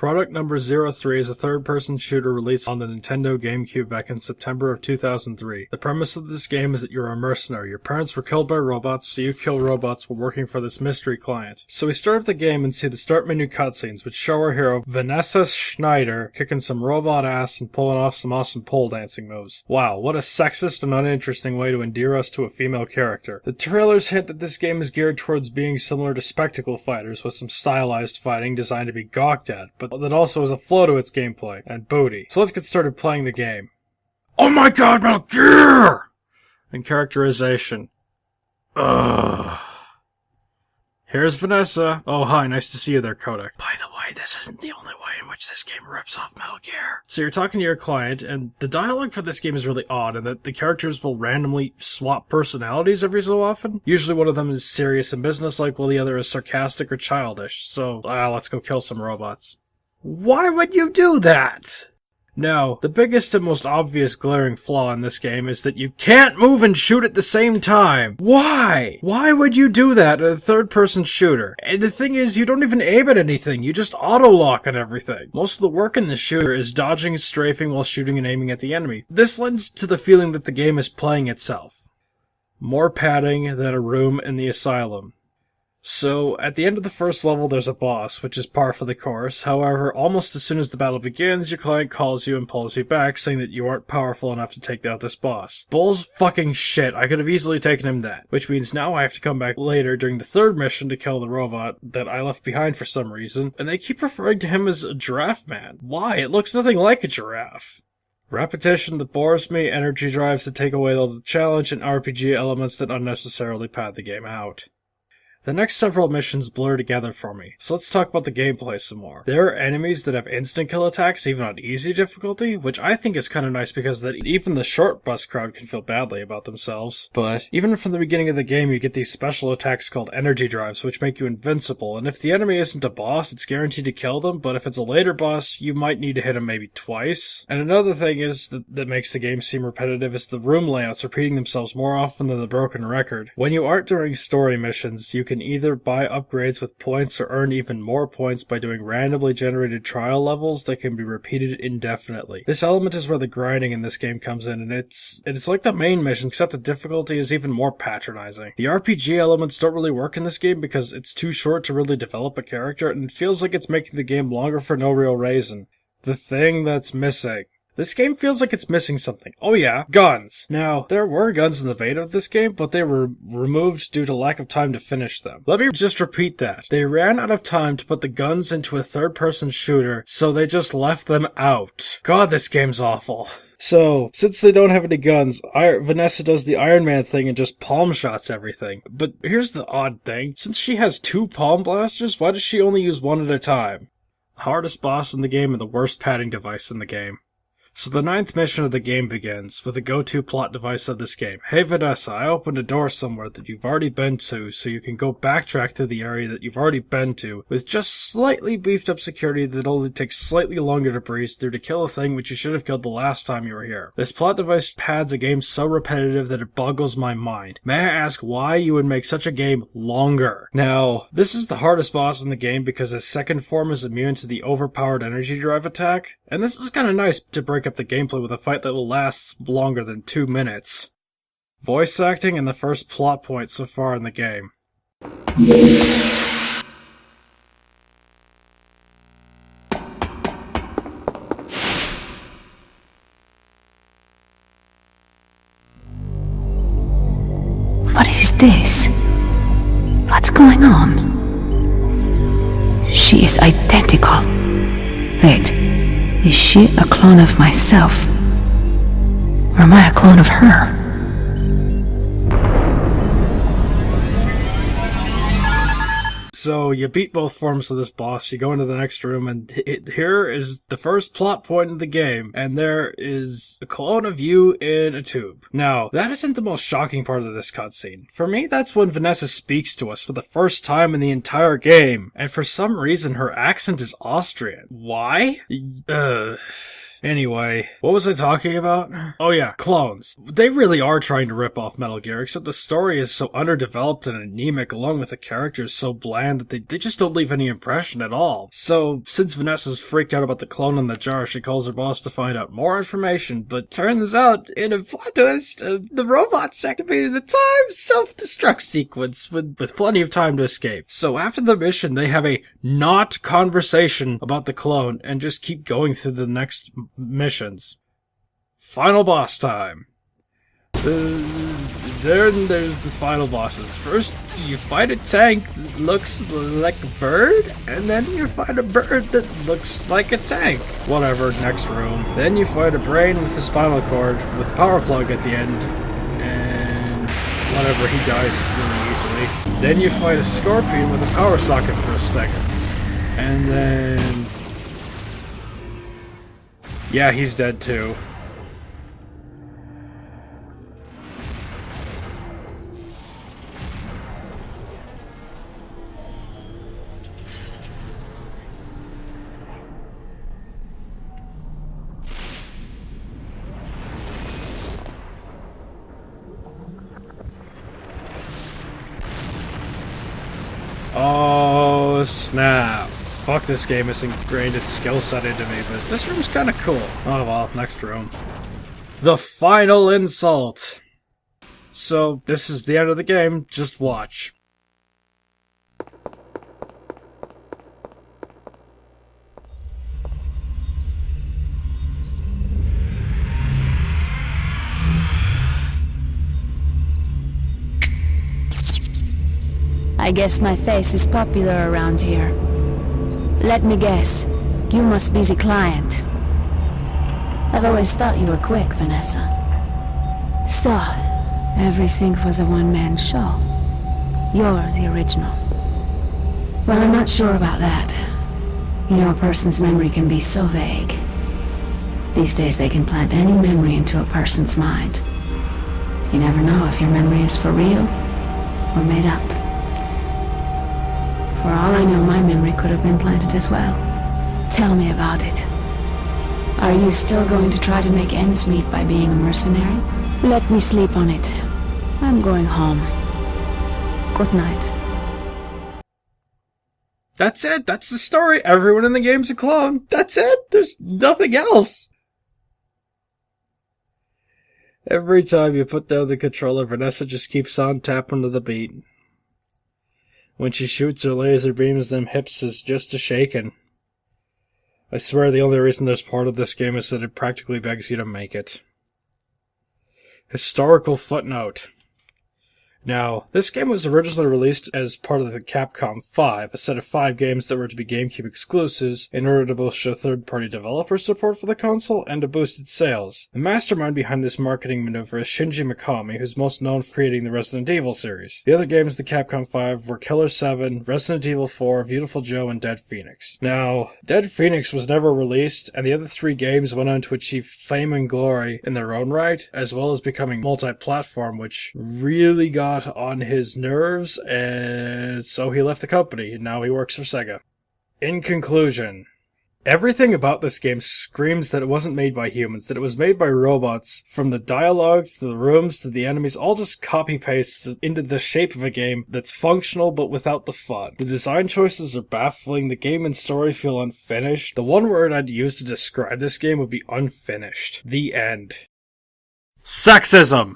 Product number 03 is a third-person shooter released on the Nintendo GameCube back in September of 2003. The premise of this game is that you're a mercenary. Your parents were killed by robots, so you kill robots while working for this mystery client. So we start up the game and see the start menu cutscenes, which show our hero, Vanessa Schneider, kicking some robot ass and pulling off some awesome pole dancing moves. Wow, what a sexist and uninteresting way to endear us to a female character. The trailers hint that this game is geared towards being similar to Spectacle Fighters, with some stylized fighting designed to be gawked at, but that also has a flow to its gameplay, and booty. So let's get started playing the game. Oh my god, Metal Gear! And characterization. Ugh. Here's Vanessa. Oh, hi, nice to see you there, Kodak. By the way, this isn't the only way in which this game rips off Metal Gear. So you're talking to your client, and the dialogue for this game is really odd in that the characters will randomly swap personalities every so often. Usually one of them is serious and businesslike, while the other is sarcastic or childish. So, let's go kill some robots. Why would you do that? Now, the biggest and most obvious glaring flaw in this game is that you can't move and shoot at the same time. Why? Why would you do that in a third-person shooter? And the thing is, you don't even aim at anything, you just auto-lock on everything. Most of the work in this shooter is dodging and strafing while shooting and aiming at the enemy. This lends to the feeling that the game is playing itself. More padding than a room in the asylum. So, at the end of the first level there's a boss, which is par for the course. However, almost as soon as the battle begins, your client calls you and pulls you back, saying that you aren't powerful enough to take out this boss. Bull's fucking shit, I could have easily taken him that. Which means now I have to come back later during the third mission to kill the robot that I left behind for some reason, and they keep referring to him as a giraffe man. Why? It looks nothing like a giraffe. Repetition that bores me, energy drives that take away all the challenge, and RPG elements that unnecessarily pad the game out. The next several missions blur together for me, so let's talk about the gameplay some more. There are enemies that have instant kill attacks even on easy difficulty, which I think is kinda nice because that even the short bus crowd can feel badly about themselves. But even from the beginning of the game you get these special attacks called energy drives, which make you invincible, and if the enemy isn't a boss, it's guaranteed to kill them, but if it's a later boss, you might need to hit him maybe twice. And another thing is that makes the game seem repetitive is the room layouts repeating themselves more often than the broken record. When you aren't doing story missions, you can either buy upgrades with points or earn even more points by doing randomly generated trial levels that can be repeated indefinitely. This element is where the grinding in this game comes in, and it's like the main mission, except the difficulty is even more patronizing. The RPG elements don't really work in this game because it's too short to really develop a character, and it feels like it's making the game longer for no real reason. The thing that's missing. This game feels like it's missing something. Oh yeah, guns. Now, there were guns in the beta of this game, but they were removed due to lack of time to finish them. Let me just repeat that. They ran out of time to put the guns into a third-person shooter, so they just left them out. God, this game's awful. So, since they don't have any guns, Vanessa does the Iron Man thing and just palm shots everything. But here's the odd thing. Since she has 2 palm blasters, why does she only use 1 at a time? Hardest boss in the game and the worst padding device in the game. So the 9th mission of the game begins with the go-to plot device of this game. Hey Vanessa, I opened a door somewhere that you've already been to, so you can go backtrack through the area that you've already been to, with just slightly beefed up security that only takes slightly longer to breeze through to kill a thing which you should have killed the last time you were here. This plot device pads a game so repetitive that it boggles my mind. May I ask why you would make such a game longer? Now, this is the hardest boss in the game because his second form is immune to the overpowered energy drive attack, and this is kinda nice to break up the gameplay with a fight that will last longer than 2 minutes. Voice acting and the first plot point so far in the game. What is this? What's going on? She is identical. Wait. Is she a clone of myself? Or am I a clone of her? So you beat both forms of this boss, you go into the next room, and here is the first plot point in the game, and there is a clone of you in a tube. Now, that isn't the most shocking part of this cutscene. For me, that's when Vanessa speaks to us for the first time in the entire game, and for some reason her accent is Austrian. Why? Anyway, what was I talking about? Oh yeah, clones. They really are trying to rip off Metal Gear, except the story is so underdeveloped and anemic, along with the characters so bland that they just don't leave any impression at all. So, since Vanessa's freaked out about the clone in the jar, she calls her boss to find out more information, but turns out, in a plot twist, the robots activated the time self-destruct sequence with plenty of time to escape. So after the mission, they have a not conversation about the clone and just keep going through the next missions. Final boss time. Then there's the final bosses. First, you fight a tank that looks like a bird, and then you fight a bird that looks like a tank. Whatever, next room. Then you fight a brain with a spinal cord with a power plug at the end, and whatever, he dies really easily. Then you fight a scorpion with a power socket for a second. And then... yeah, he's dead too. Oh, snap. Fuck, this game has ingrained its skill set into me, but this room's kinda cool. Oh well, next room. The final insult. So, this is the end of the game, just watch. I guess my face is popular around here. Let me guess. You must be the client. I've always thought you were quick, Vanessa. So, everything was a one-man show. You're the original. Well, I'm not sure about that. You know, a person's memory can be so vague. These days they can plant any memory into a person's mind. You never know if your memory is for real or made up. For all I know, my memory could have been planted as well. Tell me about it. Are you still going to try to make ends meet by being a mercenary? Let me sleep on it. I'm going home. Good night. That's it. That's the story. Everyone in the game's a clone. That's it. There's nothing else. Every time you put down the controller, Vanessa just keeps on tapping to the beat. When she shoots her laser beams, them hips is just a-shaking. I swear the only reason there's part of this game is that it practically begs you to make it. Historical footnote. Now, this game was originally released as part of the Capcom 5, a set of 5 games that were to be GameCube exclusives, in order to both show third-party developer support for the console and to boost its sales. The mastermind behind this marketing maneuver is Shinji Mikami, who's most known for creating the Resident Evil series. The other games of the Capcom 5 were Killer 7, Resident Evil 4, Beautiful Joe, and Dead Phoenix. Now, Dead Phoenix was never released, and the other 3 games went on to achieve fame and glory in their own right, as well as becoming multi-platform, which really got on his nerves, and so he left the company, and now he works for Sega. In conclusion, everything about this game screams that it wasn't made by humans, that it was made by robots. From the dialogue, to the rooms, to the enemies, all just copy-paste into the shape of a game that's functional but without the fun. The design choices are baffling, the game and story feel unfinished. The one word I'd use to describe this game would be unfinished. The end. Sexism!